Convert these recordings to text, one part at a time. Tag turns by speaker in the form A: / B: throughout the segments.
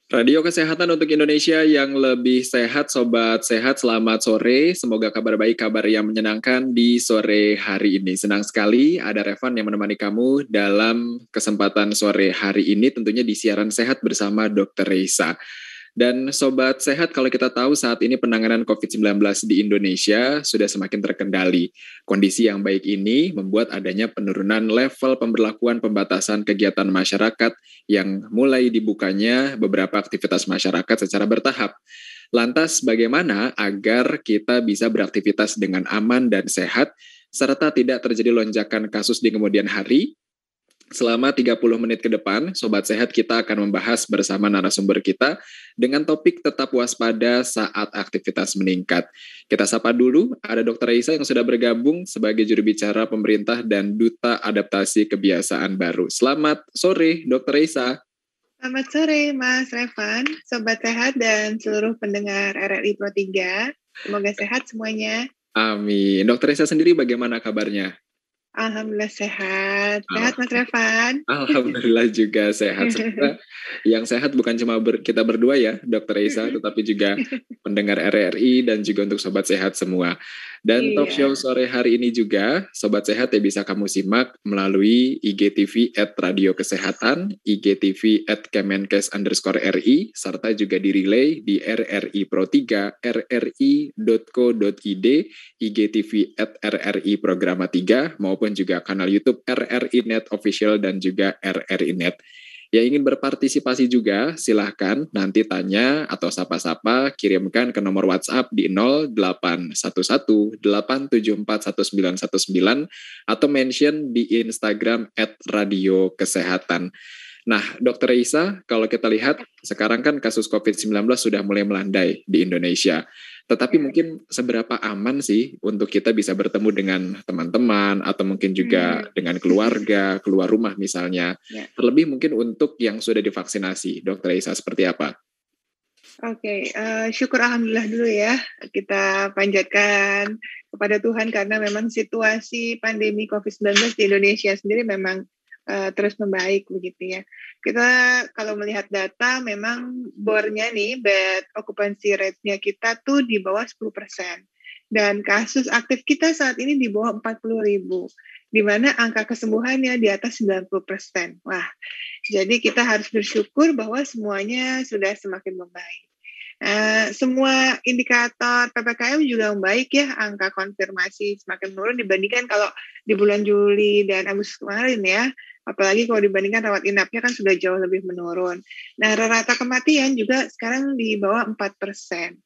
A: Radio Kesehatan untuk Indonesia yang lebih sehat, Sobat Sehat, selamat sore. Semoga kabar baik, kabar yang menyenangkan di sore hari ini. Senang sekali ada Revan yang menemani kamu dalam kesempatan sore hari ini, tentunya di siaran sehat bersama Dr. Reisa. Dan Sobat Sehat, kalau kita tahu saat ini penanganan COVID-19 di Indonesia sudah semakin terkendali. Kondisi yang baik ini membuat adanya penurunan level pemberlakuan pembatasan kegiatan masyarakat yang mulai dibukanya beberapa aktivitas masyarakat secara bertahap. Lantas bagaimana agar kita bisa beraktivitas dengan aman dan sehat, serta tidak terjadi lonjakan kasus di kemudian hari? Selama 30 menit ke depan, Sobat Sehat, kita akan membahas bersama narasumber kita dengan topik tetap waspada saat aktivitas meningkat. Kita sapa dulu, ada Dr. Reisa yang sudah bergabung sebagai juru bicara pemerintah dan Duta Adaptasi Kebiasaan Baru. Selamat sore, Dr. Reisa.
B: Selamat sore, Mas Revan, Sobat Sehat dan seluruh pendengar RRI Pro 3. Semoga sehat semuanya.
A: Amin. Dr. Reisa sendiri bagaimana kabarnya?
B: Alhamdulillah sehat. Sehat, Mas Revan?
A: Alhamdulillah juga sehat. Semoga yang sehat bukan cuma kita berdua ya, Dr. Reisa, tetapi juga pendengar RRI dan juga untuk Sobat Sehat semua. Dan talk show sore hari ini juga, Sobat Sehat ya bisa kamu simak melalui IGTV @Radio-Kesehatan, IGTV @Kemenkes_RI, serta juga direlay di RRI Pro 3, rri.co.id, IGTV @RRI Programa 3, maupun juga kanal YouTube RRI Net Official dan juga RRI Net. Yang ingin berpartisipasi juga, silahkan nanti tanya atau sapa-sapa, kirimkan ke nomor WhatsApp di 0811-874-1919 atau mention di Instagram @radiokesehatan. Nah, Dr. Reisa, kalau kita lihat sekarang kan kasus COVID-19 sudah mulai melandai di Indonesia. Tetapi mungkin seberapa aman sih untuk kita bisa bertemu dengan teman-teman atau mungkin juga dengan keluarga, keluar rumah misalnya. Terlebih mungkin untuk yang sudah divaksinasi. Dr. Reisa, seperti apa?
B: Oke, syukur Alhamdulillah dulu ya. Kita panjatkan kepada Tuhan karena memang situasi pandemi COVID-19 di Indonesia sendiri memang terus membaik begitu ya. Kita kalau melihat data memang bornya nih, bed occupancy rate-nya kita tuh di bawah 10%. Dan kasus aktif kita saat ini di bawah 40.000. Di mana angka kesembuhannya di atas 90%. Wah, jadi kita harus bersyukur bahwa semuanya sudah semakin membaik. Semua indikator PPKM juga membaik ya, angka konfirmasi semakin menurun dibandingkan kalau di bulan Juli dan Agustus kemarin ya. Apalagi kalau dibandingkan rawat inapnya kan sudah jauh lebih menurun. Nah, rata kematian juga sekarang di bawah 4%.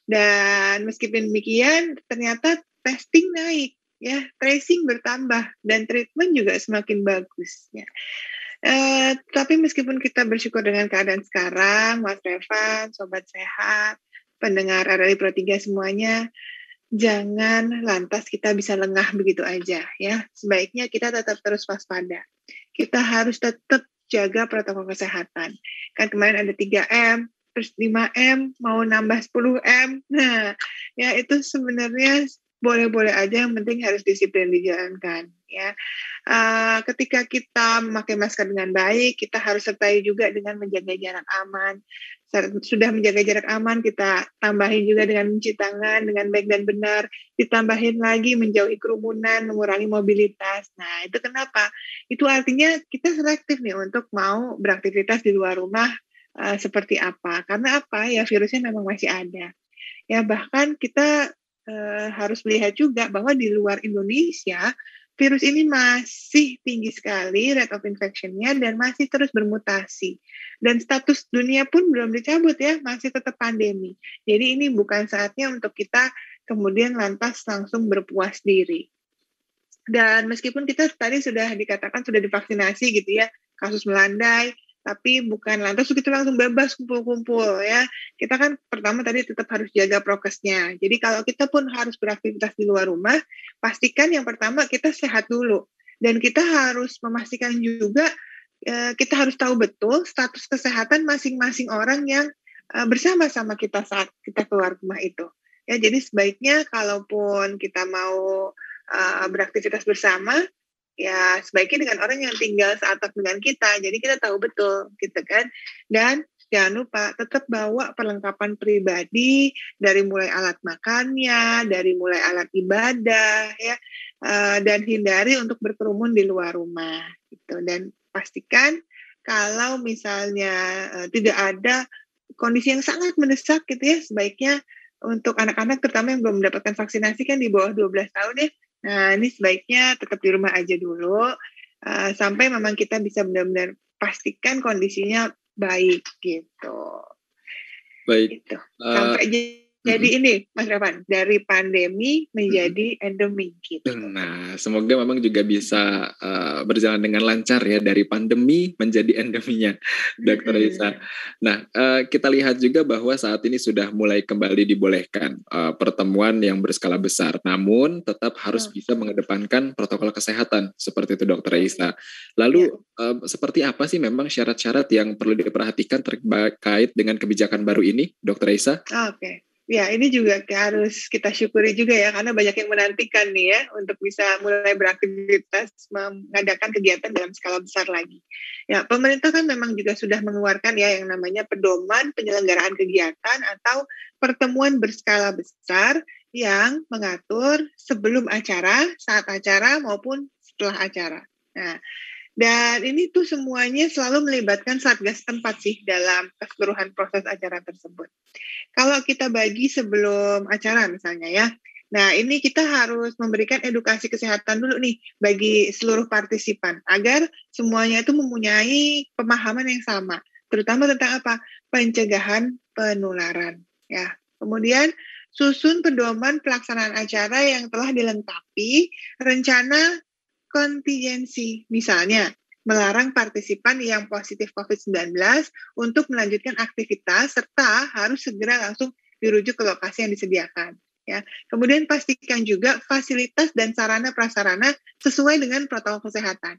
B: Dan meskipun demikian, ternyata testing naik, ya, tracing bertambah, dan treatment juga semakin bagus. Ya. Tapi meskipun kita bersyukur dengan keadaan sekarang, Mas Revan, Sobat Sehat, pendengar RRI Pro 3 semuanya, jangan lantas kita bisa lengah begitu aja ya. Sebaiknya kita tetap terus waspada. Kita harus tetap jaga protokol kesehatan. Kan kemarin ada 3M, terus 5M, mau nambah 10M. Nah, ya itu sebenarnya boleh-boleh aja, yang penting harus disiplin dijalankan ya. Ketika kita memakai masker dengan baik, kita harus sertai juga dengan menjaga jarak aman. Sudah menjaga jarak aman, kita tambahin juga dengan mencuci tangan dengan baik dan benar, ditambahin lagi menjauhi kerumunan, mengurangi mobilitas. Nah, itu kenapa? Itu artinya kita selektif nih untuk mau beraktivitas di luar rumah seperti apa. Karena apa? Ya virusnya memang masih ada. Ya bahkan kita harus melihat juga bahwa di luar Indonesia virus ini masih tinggi sekali rate of infection-nya dan masih terus bermutasi. Dan status dunia pun belum dicabut ya, masih tetap pandemi. Jadi ini bukan saatnya untuk kita kemudian lantas langsung berpuas diri. Dan meskipun kita tadi sudah dikatakan sudah divaksinasi gitu ya, kasus melandai, tapi bukan lantas kita langsung bebas kumpul-kumpul ya. Kita kan pertama tadi tetap harus jaga prokesnya. Jadi kalau kita pun harus beraktivitas di luar rumah, pastikan yang pertama kita sehat dulu. Dan kita harus memastikan juga, kita harus tahu betul status kesehatan masing-masing orang yang bersama-sama kita saat kita keluar rumah itu. Ya, jadi sebaiknya kalaupun kita mau beraktivitas bersama, ya sebaiknya dengan orang yang tinggal seatap dengan kita, jadi kita tahu betul gitu kan. Dan jangan lupa tetap bawa perlengkapan pribadi dari mulai alat makannya, dari mulai alat ibadah ya, dan hindari untuk berkerumun di luar rumah gitu. Dan pastikan kalau misalnya tidak ada kondisi yang sangat mendesak gitu ya, sebaiknya untuk anak-anak terutama yang belum mendapatkan vaksinasi kan di bawah 12 tahun ya. Nah, ini sebaiknya tetap di rumah aja dulu sampai memang kita bisa benar-benar pastikan kondisinya baik gitu.
A: Baik.
B: Gitu. Sampai jadi ini Mas Revan, dari pandemi menjadi endemi gitu.
A: Nah, semoga memang juga bisa berjalan dengan lancar ya dari pandemi menjadi endeminya, Dr. Risa. Nah, kita lihat juga bahwa saat ini sudah mulai kembali dibolehkan pertemuan yang berskala besar, namun tetap harus bisa mengedepankan protokol kesehatan seperti itu, Dr. Risa. Lalu seperti apa sih memang syarat-syarat yang perlu diperhatikan terkait dengan kebijakan baru ini, Dr. Risa?
B: Oke. Ya, ini juga harus kita syukuri juga ya, karena banyak yang menantikan nih ya, untuk bisa mulai beraktivitas, mengadakan kegiatan dalam skala besar lagi. Ya, pemerintah kan memang juga sudah mengeluarkan ya yang namanya pedoman penyelenggaraan kegiatan atau pertemuan berskala besar yang mengatur sebelum acara, saat acara, maupun setelah acara. Nah, dan ini tuh semuanya selalu melibatkan Satgas tempat sih dalam keseluruhan proses acara tersebut. Kalau kita bagi sebelum acara misalnya ya, nah ini kita harus memberikan edukasi kesehatan dulu nih bagi seluruh partisipan agar semuanya itu mempunyai pemahaman yang sama, terutama tentang apa? Pencegahan penularan. Ya, kemudian susun pedoman pelaksanaan acara yang telah dilengkapi rencana kontingensi, misalnya melarang partisipan yang positif COVID-19 untuk melanjutkan aktivitas serta harus segera langsung dirujuk ke lokasi yang disediakan. Ya. Kemudian pastikan juga fasilitas dan sarana prasarana sesuai dengan protokol kesehatan.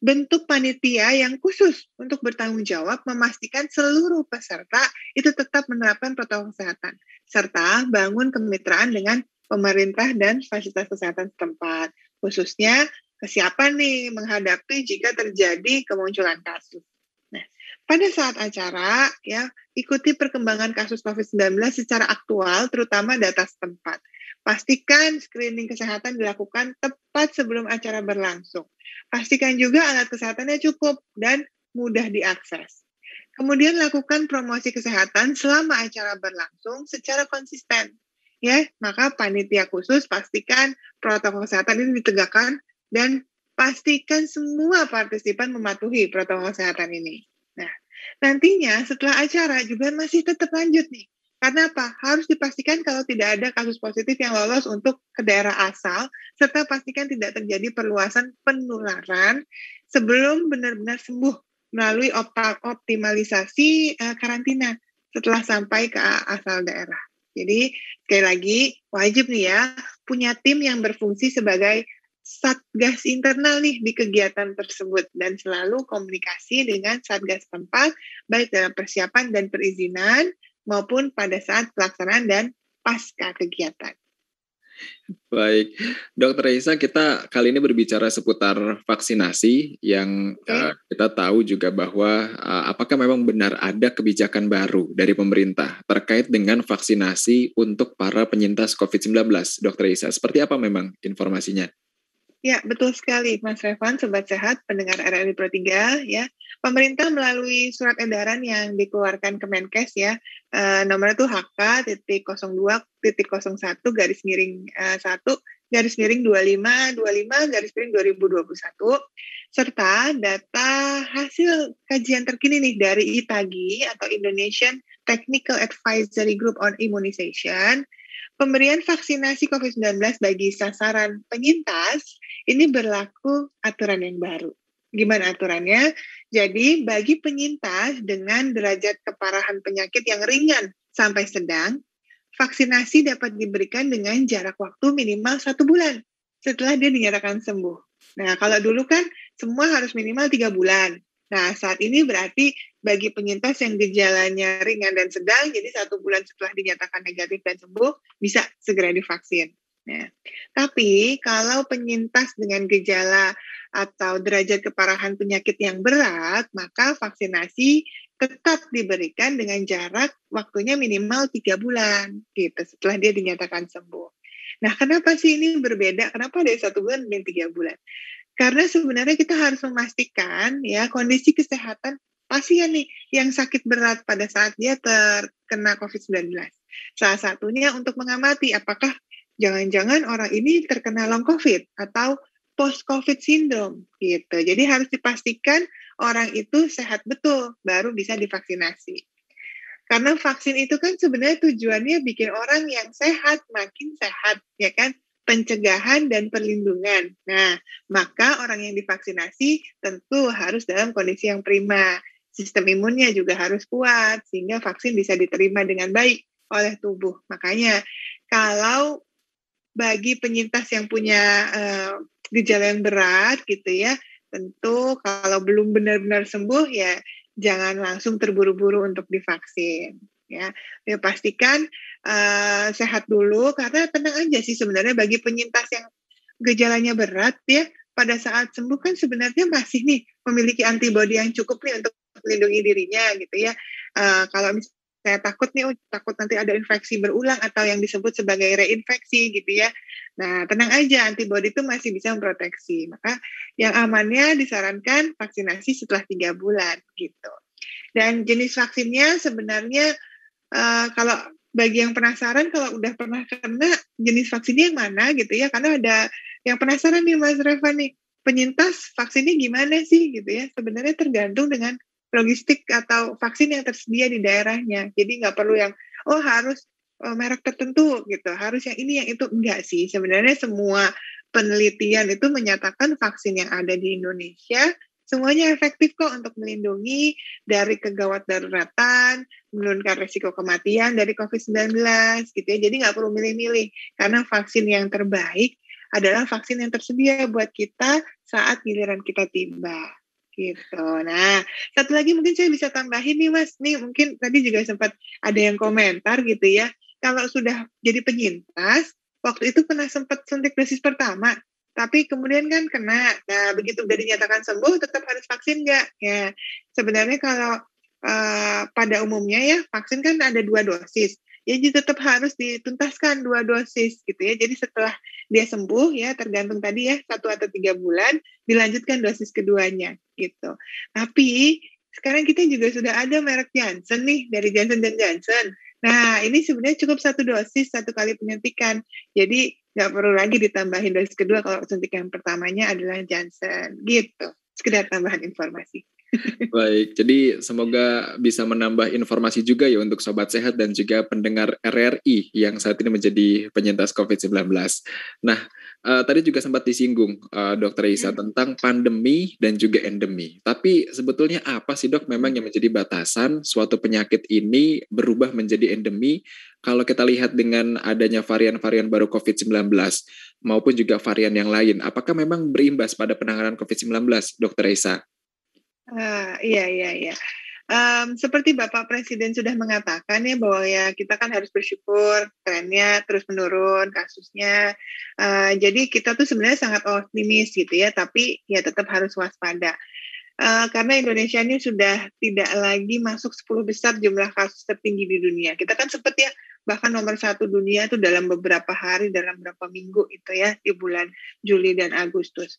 B: Bentuk panitia yang khusus untuk bertanggung jawab memastikan seluruh peserta itu tetap menerapkan protokol kesehatan serta bangun kemitraan dengan pemerintah dan fasilitas kesehatan setempat, khususnya kesiapan nih menghadapi jika terjadi kemunculan kasus. Nah, pada saat acara ya ikuti perkembangan kasus COVID-19 secara aktual, terutama data setempat. Pastikan screening kesehatan dilakukan tepat sebelum acara berlangsung. Pastikan juga alat kesehatannya cukup dan mudah diakses. Kemudian lakukan promosi kesehatan selama acara berlangsung secara konsisten. Ya, maka panitia khusus pastikan protokol kesehatan ini ditegakkan dan pastikan semua partisipan mematuhi protokol kesehatan ini. Nah, nantinya setelah acara juga masih tetap lanjut nih. Karena apa? Harus dipastikan kalau tidak ada kasus positif yang lolos untuk ke daerah asal, serta pastikan tidak terjadi perluasan penularan sebelum benar-benar sembuh melalui optimalisasi karantina setelah sampai ke asal daerah. Jadi, sekali lagi, wajib nih ya, punya tim yang berfungsi sebagai satgas internal nih di kegiatan tersebut dan selalu komunikasi dengan satgas tempat baik dalam persiapan dan perizinan maupun pada saat pelaksanaan dan pasca kegiatan.
A: Baik, Dr. Reisa, kita kali ini berbicara seputar vaksinasi yang kita tahu juga bahwa apakah memang benar ada kebijakan baru dari pemerintah terkait dengan vaksinasi untuk para penyintas COVID-19, Dr. Reisa. Seperti apa memang informasinya?
B: Ya, betul sekali Mas Revan, Sobat Sehat, pendengar RRI Pro 3 ya. Pemerintah melalui surat edaran yang dikeluarkan Kemenkes ya, nomornya itu HK-02-1-1-25-2021 serta data hasil kajian terkini nih dari ITAGI atau Indonesian Technical Advisory Group on Immunization. Pemberian vaksinasi COVID-19 bagi sasaran penyintas ini berlaku aturan yang baru. Gimana aturannya? Jadi bagi penyintas dengan derajat keparahan penyakit yang ringan sampai sedang, vaksinasi dapat diberikan dengan jarak waktu minimal 1 bulan setelah dia dinyatakan sembuh. Nah, kalau dulu kan semua harus minimal 3 bulan. Nah, saat ini berarti bagi penyintas yang gejalanya ringan dan sedang, jadi 1 bulan setelah dinyatakan negatif dan sembuh, bisa segera divaksin. Nah, tapi kalau penyintas dengan gejala atau derajat keparahan penyakit yang berat, maka vaksinasi tetap diberikan dengan jarak waktunya minimal 3 bulan gitu setelah dia dinyatakan sembuh. Nah, kenapa sih ini berbeda? Kenapa dari 1 bulan dan 3 bulan? Karena sebenarnya kita harus memastikan ya kondisi kesehatan pasien nih yang sakit berat pada saat dia terkena COVID-19. Salah satunya untuk mengamati apakah jangan-jangan orang ini terkena long COVID atau post-COVID syndrome gitu. Jadi harus dipastikan orang itu sehat betul baru bisa divaksinasi. Karena vaksin itu kan sebenarnya tujuannya bikin orang yang sehat makin sehat, ya kan? Pencegahan dan perlindungan. Nah, maka orang yang divaksinasi tentu harus dalam kondisi yang prima. Sistem imunnya juga harus kuat, sehingga vaksin bisa diterima dengan baik oleh tubuh. Makanya, kalau bagi penyintas yang punya gejala yang berat gitu ya, tentu kalau belum benar-benar sembuh ya jangan langsung terburu-buru untuk divaksin ya. Ya pastikan sehat dulu karena tenang aja sih sebenarnya bagi penyintas yang gejalanya berat ya pada saat sembuh kan sebenarnya masih nih memiliki antibodi yang cukup nih untuk melindungi dirinya gitu ya. Kalau misalnya takut nanti ada infeksi berulang atau yang disebut sebagai reinfeksi gitu ya. Nah, tenang aja, antibodi itu masih bisa memproteksi. Maka yang amannya disarankan vaksinasi setelah 3 bulan gitu. Dan jenis vaksinnya sebenarnya kalau bagi yang penasaran kalau udah pernah kena jenis vaksinnya yang mana gitu ya. Karena ada yang penasaran nih Mas Reva nih, penyintas vaksinnya gimana sih gitu ya. Sebenarnya tergantung dengan logistik atau vaksin yang tersedia di daerahnya. Jadi nggak perlu yang harus merek tertentu gitu, harus yang ini yang itu, enggak sih. Sebenarnya semua penelitian itu menyatakan vaksin yang ada di Indonesia semuanya efektif kok untuk melindungi dari kegawat daruratan, menurunkan risiko kematian dari COVID-19 gitu ya. Jadi nggak perlu milih-milih karena vaksin yang terbaik adalah vaksin yang tersedia buat kita saat giliran kita tiba gitu. Nah, satu lagi mungkin saya bisa tambahin nih Mas, nih mungkin tadi juga sempat ada yang komentar gitu ya. Kalau sudah jadi penyintas, waktu itu pernah sempat suntik dosis pertama, tapi kemudian kan kena. Nah, begitu udah dinyatakan sembuh, tetap harus vaksin nggak? Ya, sebenarnya kalau pada umumnya ya, vaksin kan ada 2 dosis. Ya, jadi tetap harus dituntaskan 2 dosis gitu ya. Jadi setelah dia sembuh ya, tergantung tadi ya, 1 atau 3 bulan, dilanjutkan dosis keduanya gitu. Tapi sekarang kita juga sudah ada merek Janssen nih, dari Johnson & Johnson. Nah, ini sebenarnya cukup 1 dosis, 1 kali penyuntikan. Jadi, nggak perlu lagi ditambahin dosis kedua kalau suntikan pertamanya adalah Janssen. Gitu. Sekedar tambahan informasi.
A: Baik, jadi semoga bisa menambah informasi juga ya untuk Sobat Sehat dan juga pendengar RRI yang saat ini menjadi penyintas COVID-19. Nah, tadi juga sempat disinggung Dr. Isa tentang pandemi dan juga endemi. Tapi sebetulnya apa sih dok memang yang menjadi batasan suatu penyakit ini berubah menjadi endemi kalau kita lihat dengan adanya varian-varian baru COVID-19 maupun juga varian yang lain? Apakah memang berimbas pada penanganan COVID-19, Dr. Isa?
B: Iya. Seperti Bapak Presiden sudah mengatakan ya bahwa ya kita kan harus bersyukur trennya terus menurun kasusnya. Jadi kita tuh sebenarnya sangat optimis gitu ya, tapi ya tetap harus waspada. Karena Indonesia ini sudah tidak lagi masuk 10 besar jumlah kasus tertinggi di dunia. Kita kan sempat ya bahkan nomor 1 dunia itu dalam beberapa hari, dalam beberapa minggu itu ya di bulan Juli dan Agustus.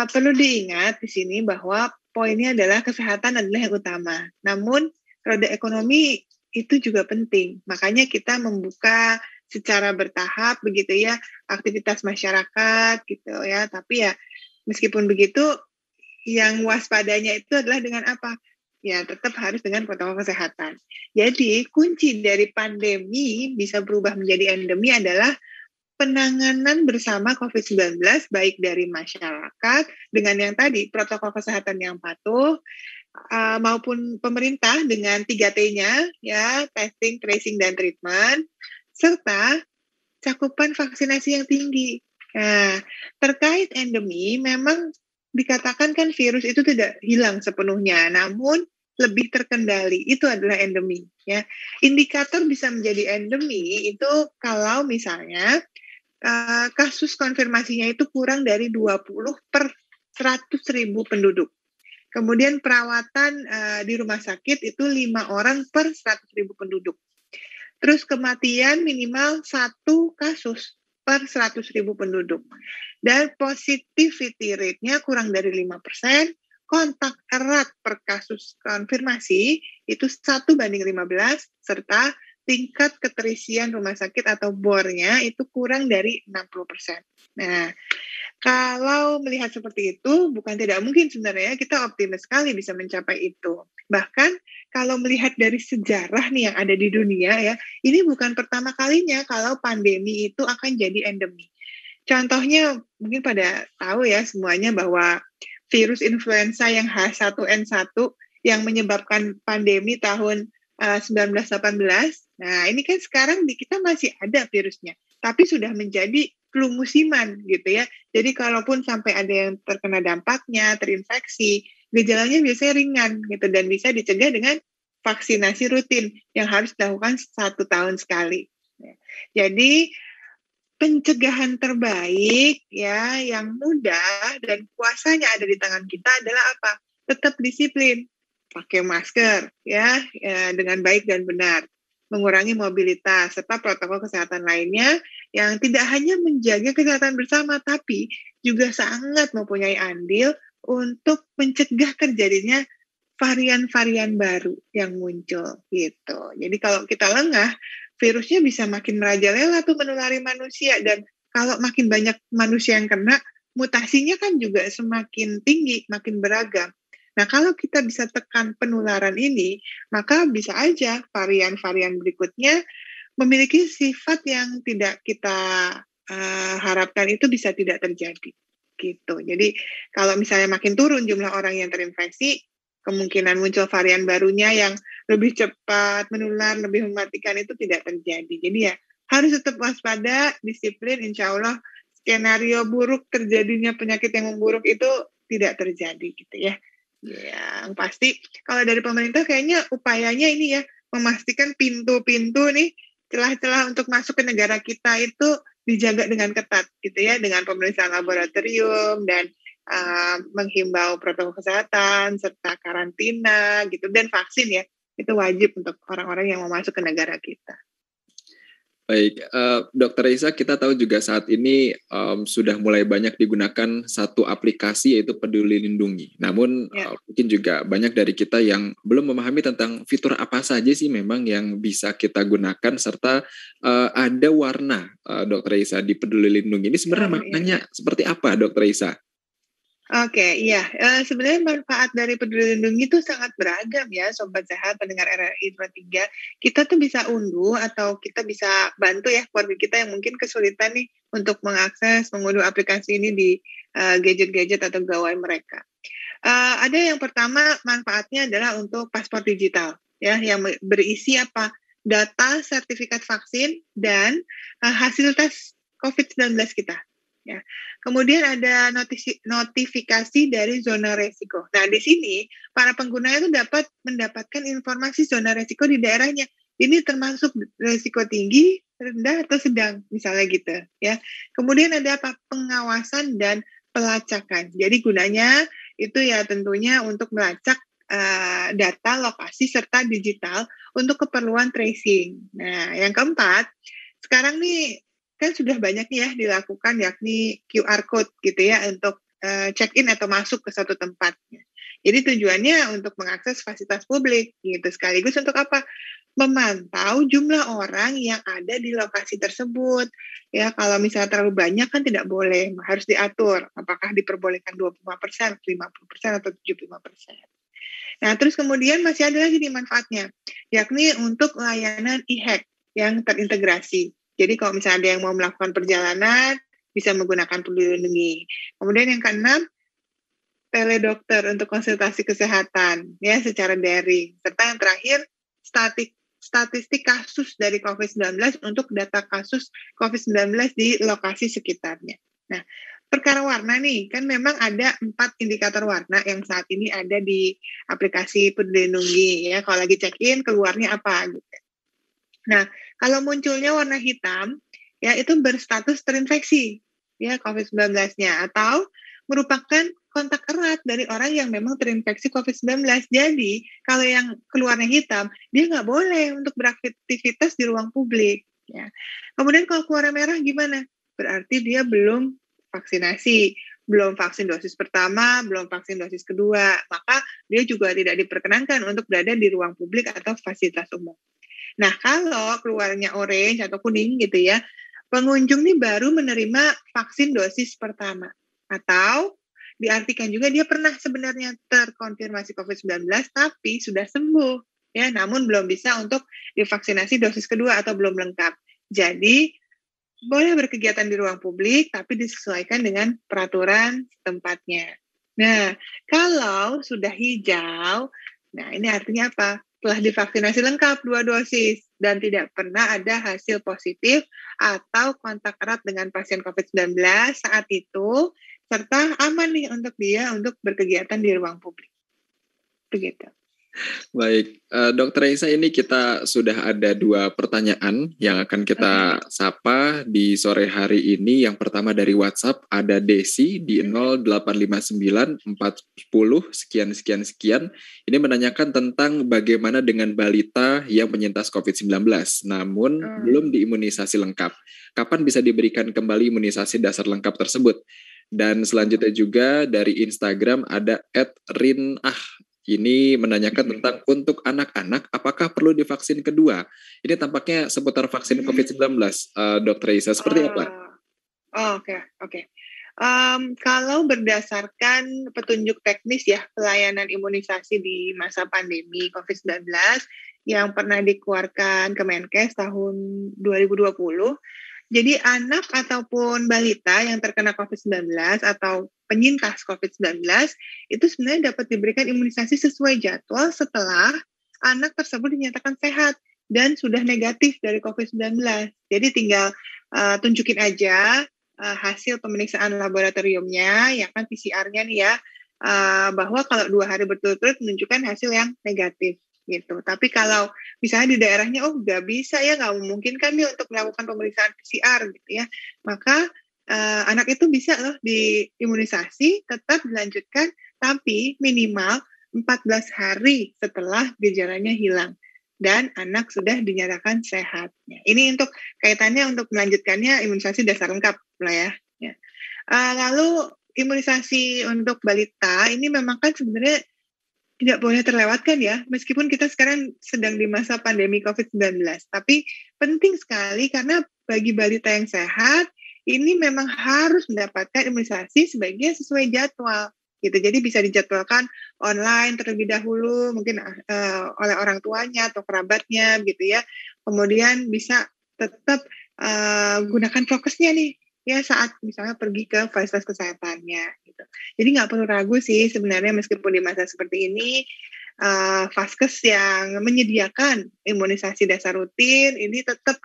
B: Perlu diingat di sini bahwa poinnya adalah kesehatan adalah yang utama. Namun roda ekonomi itu juga penting. Makanya kita membuka secara bertahap begitu ya aktivitas masyarakat gitu ya. Tapi ya meskipun begitu yang waspadanya itu adalah dengan apa? Ya tetap harus dengan protokol kesehatan. Jadi kunci dari pandemi bisa berubah menjadi endemi adalah penanganan bersama COVID-19 baik dari masyarakat dengan yang tadi protokol kesehatan yang patuh maupun pemerintah dengan 3T-nya ya testing, tracing dan treatment serta cakupan vaksinasi yang tinggi. Nah, terkait endemi memang dikatakan kan virus itu tidak hilang sepenuhnya, namun lebih terkendali. Itu adalah endemi ya. Indikator bisa menjadi endemi itu kalau misalnya kasus konfirmasinya itu kurang dari 20 per 100.000 penduduk. Kemudian perawatan di rumah sakit itu 5 orang per 100.000 penduduk. Terus kematian minimal 1 kasus per 100.000 penduduk. Dan positivity rate-nya kurang dari 5%, kontak erat per kasus konfirmasi itu 1:15, serta tingkat keterisian rumah sakit atau bornya itu kurang dari 60%. Nah, kalau melihat seperti itu, bukan tidak mungkin sebenarnya kita optimis sekali bisa mencapai itu. Bahkan kalau melihat dari sejarah nih yang ada di dunia ya, ini bukan pertama kalinya kalau pandemi itu akan jadi endemi. Contohnya mungkin pada tahu ya semuanya bahwa virus influenza yang H1N1 yang menyebabkan pandemi tahun 1918. Nah, ini kan sekarang di kita masih ada virusnya, tapi sudah menjadi flu musiman gitu ya. Jadi kalaupun sampai ada yang terkena dampaknya, terinfeksi, gejalanya biasanya ringan gitu dan bisa dicegah dengan vaksinasi rutin yang harus dilakukan 1 tahun sekali. Jadi pencegahan terbaik ya yang mudah dan kuasanya ada di tangan kita adalah apa? Tetap disiplin, pakai masker ya dengan baik dan benar, mengurangi mobilitas serta protokol kesehatan lainnya yang tidak hanya menjaga kesehatan bersama tapi juga sangat mempunyai andil untuk mencegah terjadinya varian-varian baru yang muncul gitu. Jadi kalau kita lengah, virusnya bisa makin merajalela tuh menulari manusia, dan kalau makin banyak manusia yang kena, mutasinya kan juga semakin tinggi, makin beragam. Nah, kalau kita bisa tekan penularan ini, maka bisa aja varian-varian berikutnya memiliki sifat yang tidak kita harapkan itu bisa tidak terjadi gitu. Jadi kalau misalnya makin turun jumlah orang yang terinfeksi, kemungkinan muncul varian barunya yang lebih cepat menular, lebih mematikan itu tidak terjadi. Jadi ya harus tetap waspada, disiplin, insya Allah skenario buruk terjadinya penyakit yang memburuk itu tidak terjadi gitu ya. Yang pasti kalau dari pemerintah kayaknya upayanya ini ya, memastikan pintu-pintu nih, celah-celah untuk masuk ke negara kita itu dijaga dengan ketat gitu ya, dengan pemeriksaan laboratorium dan menghimbau protokol kesehatan serta karantina gitu, dan vaksin ya itu wajib untuk orang-orang yang mau masuk ke negara kita.
A: Baik, Dr. Isa, kita tahu juga saat ini sudah mulai banyak digunakan satu aplikasi yaitu Peduli Lindungi. Namun mungkin juga banyak dari kita yang belum memahami tentang fitur apa saja sih memang yang bisa kita gunakan, serta ada warna, Dr. Isa, di Peduli Lindungi. Ini sebenarnya maknanya seperti apa, Dr. Isa?
B: Oke, iya. Sebenarnya manfaat dari Peduli Lindungi itu sangat beragam ya, Sobat Sehat, pendengar RRI 23. Kita tuh bisa unduh atau kita bisa bantu ya keluarga kita yang mungkin kesulitan nih untuk mengakses, mengunduh aplikasi ini di gadget-gadget atau gawai mereka. Ada yang pertama, manfaatnya adalah untuk paspor digital ya, yang berisi apa? Data sertifikat vaksin dan hasil tes COVID-19 kita. Ya. Kemudian ada notifikasi dari zona resiko. Nah, di sini para pengguna itu dapat mendapatkan informasi zona resiko di daerahnya. Ini termasuk resiko tinggi, rendah, atau sedang, misalnya gitu. Ya. Kemudian ada apa? Pengawasan dan pelacakan. Jadi gunanya itu ya tentunya untuk melacak data, lokasi, serta digital untuk keperluan tracing. Nah, yang keempat, sekarang nih kan sudah banyak nih ya dilakukan, yakni QR code gitu ya untuk check-in atau masuk ke suatu tempat. Jadi tujuannya untuk mengakses fasilitas publik gitu, sekaligus untuk apa? Memantau jumlah orang yang ada di lokasi tersebut. Ya, kalau misalnya terlalu banyak kan tidak boleh, harus diatur apakah diperbolehkan 25%, 50%, atau 75%. Nah, terus kemudian masih ada lagi nih manfaatnya, yakni untuk layanan e-hack yang terintegrasi. Jadi kalau misalnya ada yang mau melakukan perjalanan, bisa menggunakan Peduli Lindungi. Kemudian yang keenam, teledokter untuk konsultasi kesehatan ya secara daring. Serta yang terakhir, statistik kasus dari COVID-19 untuk data kasus COVID-19 di lokasi sekitarnya. Nah, perkara warna nih, kan memang ada 4 indikator warna yang saat ini ada di aplikasi Peduli Lindungi ya. Kalau lagi check-in, keluarnya apa gitu. Nah, kalau munculnya warna hitam, ya itu berstatus terinfeksi ya COVID-19-nya, atau merupakan kontak erat dari orang yang memang terinfeksi COVID-19. Jadi, kalau yang keluarnya hitam, dia nggak boleh untuk beraktivitas di ruang publik. Ya. Kemudian kalau keluarnya merah gimana? Berarti dia belum vaksinasi, belum vaksin dosis pertama, belum vaksin dosis kedua. Maka dia juga tidak diperkenankan untuk berada di ruang publik atau fasilitas umum. Nah, kalau keluarnya orange atau kuning gitu ya, pengunjung nih baru menerima vaksin dosis pertama. Atau diartikan juga dia pernah sebenarnya terkonfirmasi COVID-19 tapi sudah sembuh ya, namun belum bisa untuk divaksinasi dosis kedua atau belum lengkap. Jadi boleh berkegiatan di ruang publik tapi disesuaikan dengan peraturan tempatnya. Nah, kalau sudah hijau, nah ini artinya apa? Telah divaksinasi lengkap 2 dosis dan tidak pernah ada hasil positif atau kontak erat dengan pasien COVID-19 saat itu, serta aman nih untuk dia untuk berkegiatan di ruang publik. Begitu.
A: Baik, Dr. Raisa, ini kita sudah ada 2 pertanyaan yang akan kita sapa di sore hari ini. Yang pertama dari WhatsApp, ada Desi di 0859 410 sekian. Ini menanyakan tentang bagaimana dengan balita yang penyintas COVID-19, namun belum diimunisasi lengkap. Kapan bisa diberikan kembali imunisasi dasar lengkap tersebut? Dan selanjutnya juga dari Instagram ada @rinah. Ini menanyakan tentang untuk anak-anak apakah perlu divaksin kedua. Ini tampaknya seputar vaksin COVID-19, Dr. Raisa, seperti apa?
B: Oke. Kalau berdasarkan petunjuk teknis ya pelayanan imunisasi di masa pandemi COVID-19 yang pernah dikeluarkan Kemenkes tahun 2020, jadi anak ataupun balita yang terkena COVID-19 atau penyintas COVID-19 itu sebenarnya dapat diberikan imunisasi sesuai jadwal setelah anak tersebut dinyatakan sehat dan sudah negatif dari COVID-19. Jadi tinggal tunjukin aja hasil pemeriksaan laboratoriumnya, ya kan PCR-nya nih ya, bahwa kalau 2 hari berturut-turut menunjukkan hasil yang negatif. Gitu. Tapi kalau misalnya di daerahnya nggak bisa ya, nggak memungkinkan nih untuk melakukan pemeriksaan PCR gitu ya, maka anak itu bisa loh diimunisasi, tetap dilanjutkan tapi minimal 14 hari setelah gejalanya hilang dan anak sudah dinyatakan sehat. Ini untuk kaitannya untuk melanjutkannya imunisasi dasar lengkap lah ya. Lalu imunisasi untuk balita ini memang kan sebenarnya tidak boleh terlewatkan ya, meskipun kita sekarang sedang di masa pandemi COVID-19. Tapi penting sekali karena bagi balita yang sehat, ini memang harus mendapatkan imunisasi sebaiknya sesuai jadwal. Gitu. Jadi bisa dijadwalkan online terlebih dahulu, mungkin oleh orang tuanya atau kerabatnya gitu ya. Kemudian bisa tetap gunakan prokesnya nih, ya saat misalnya pergi ke fasilitas kesehatannya gitu. Jadi nggak perlu ragu sih sebenarnya meskipun di masa seperti ini Vaskes yang menyediakan imunisasi dasar rutin ini tetap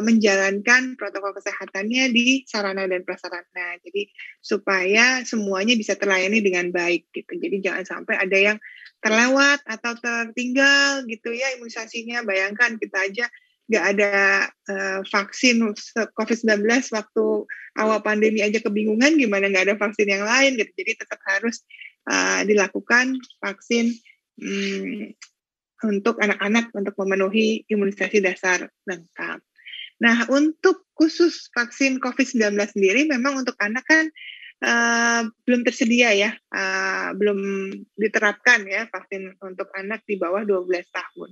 B: menjalankan protokol kesehatannya di sarana dan prasarana. Jadi supaya semuanya bisa terlayani dengan baik gitu. Jadi jangan sampai ada yang terlewat atau tertinggal gitu ya imunisasinya. Bayangkan kita aja nggak ada vaksin COVID-19 waktu awal pandemi aja kebingungan gimana nggak ada vaksin yang lain gitu. Jadi tetap harus dilakukan vaksin untuk anak-anak untuk memenuhi imunisasi dasar lengkap. Nah, untuk khusus vaksin COVID-19 sendiri memang untuk anak kan belum tersedia ya, belum diterapkan ya vaksin untuk anak di bawah 12 tahun.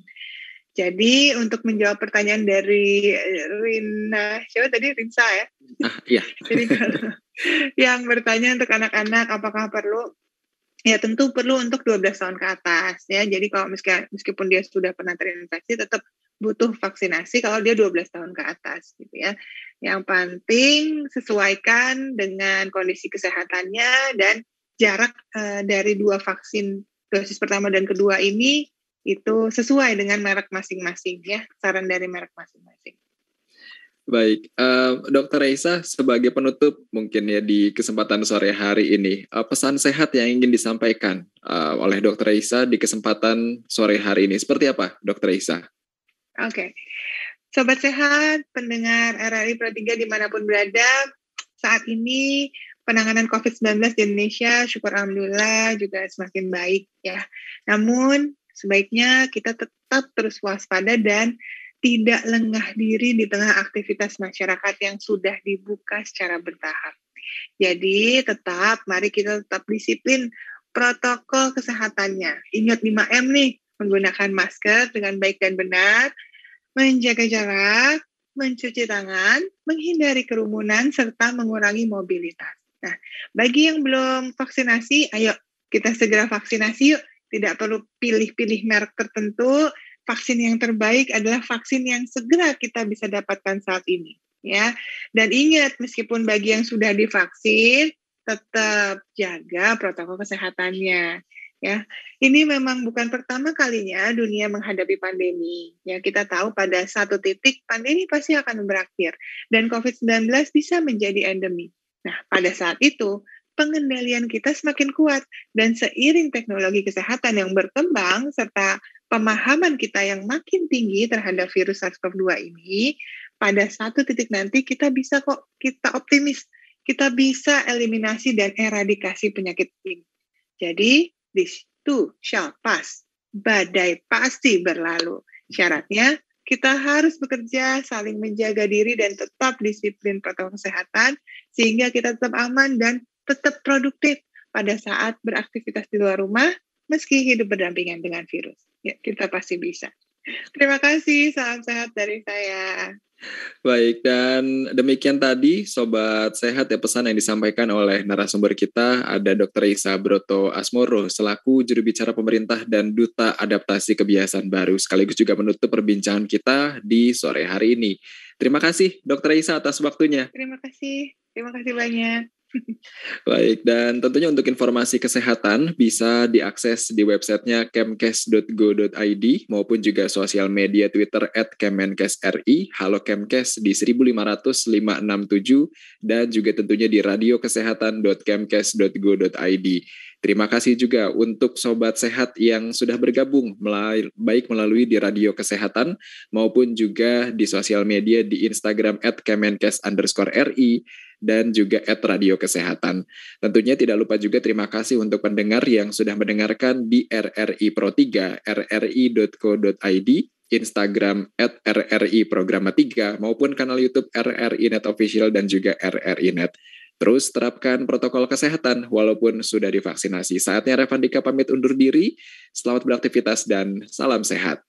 B: Jadi untuk menjawab pertanyaan dari Rina, siapa tadi Rinsa ya?
A: Iya.
B: Jadi yang bertanya untuk anak-anak apakah perlu? Ya tentu perlu untuk 12 tahun ke atas ya. Jadi kalau meskipun dia sudah pernah terinfeksi tetap butuh vaksinasi kalau dia 12 tahun ke atas gitu ya. Yang penting sesuaikan dengan kondisi kesehatannya dan jarak dari 2 vaksin dosis pertama dan kedua ini itu sesuai dengan merek masing-masing ya, saran dari merek masing-masing.
A: Baik, Dr. Raisa sebagai penutup mungkin ya di kesempatan sore hari ini, pesan sehat yang ingin disampaikan oleh Dr. Raisa di kesempatan sore hari ini seperti apa, Dr. Raisa?
B: Oke. Sobat sehat, pendengar RRI Pro 3 dimanapun berada, saat ini penanganan COVID-19 di Indonesia, syukur alhamdulillah juga semakin baik ya. Namun sebaiknya kita tetap terus waspada dan tidak lengah diri di tengah aktivitas masyarakat yang sudah dibuka secara bertahap. Jadi mari kita tetap disiplin protokol kesehatannya. Ingat 5M nih, menggunakan masker dengan baik dan benar, menjaga jarak, mencuci tangan, menghindari kerumunan, serta mengurangi mobilitas. Nah, bagi yang belum vaksinasi, ayo kita segera vaksinasi yuk. Tidak perlu pilih-pilih merek tertentu. Vaksin yang terbaik adalah vaksin yang segera kita bisa dapatkan saat ini, ya. Dan ingat, meskipun bagi yang sudah divaksin, tetap jaga protokol kesehatannya, ya. Ini memang bukan pertama kalinya dunia menghadapi pandemi. Ya, kita tahu pada satu titik pandemi pasti akan berakhir dan COVID-19 bisa menjadi endemi. Nah, pada saat itu pengendalian kita semakin kuat dan seiring teknologi kesehatan yang berkembang serta pemahaman kita yang makin tinggi terhadap virus SARS-CoV-2 ini, pada satu titik nanti kita optimis, kita bisa eliminasi dan eradikasi penyakit ini. Jadi, this too shall pass. Badai pasti berlalu. Syaratnya, kita harus bekerja, saling menjaga diri dan tetap disiplin protokol kesehatan sehingga kita tetap aman dan tetap produktif pada saat beraktivitas di luar rumah meski hidup berdampingan dengan virus. Ya, kita pasti bisa. Terima kasih, salam sehat dari saya.
A: Baik, dan demikian tadi Sobat Sehat ya pesan yang disampaikan oleh narasumber kita, ada Dr. Isa Broto Asmoro selaku juru bicara pemerintah dan Duta Adaptasi Kebiasaan Baru, sekaligus juga menutup perbincangan kita di sore hari ini. Terima kasih Dr. Isa atas waktunya.
B: Terima kasih banyak.
A: Baik, dan tentunya untuk informasi kesehatan bisa diakses di websitenya kemkes.go.id maupun juga sosial media Twitter @kemenkesri, Halo Kemkes di 1500567 dan juga tentunya di radiokesehatan.kemkes.go.id. Terima kasih juga untuk Sobat Sehat yang sudah bergabung baik melalui di Radio Kesehatan maupun juga di sosial media di Instagram @kemenkes_ri dan juga @Radio Kesehatan. Tentunya tidak lupa juga terima kasih untuk pendengar yang sudah mendengarkan di RRI Pro 3, rri.co.id, Instagram @RRI Programa 3, maupun kanal YouTube RRI Net Official dan juga RRI Net. Terus terapkan protokol kesehatan walaupun sudah divaksinasi. Saatnya Revandika pamit undur diri. Selamat beraktivitas dan salam sehat.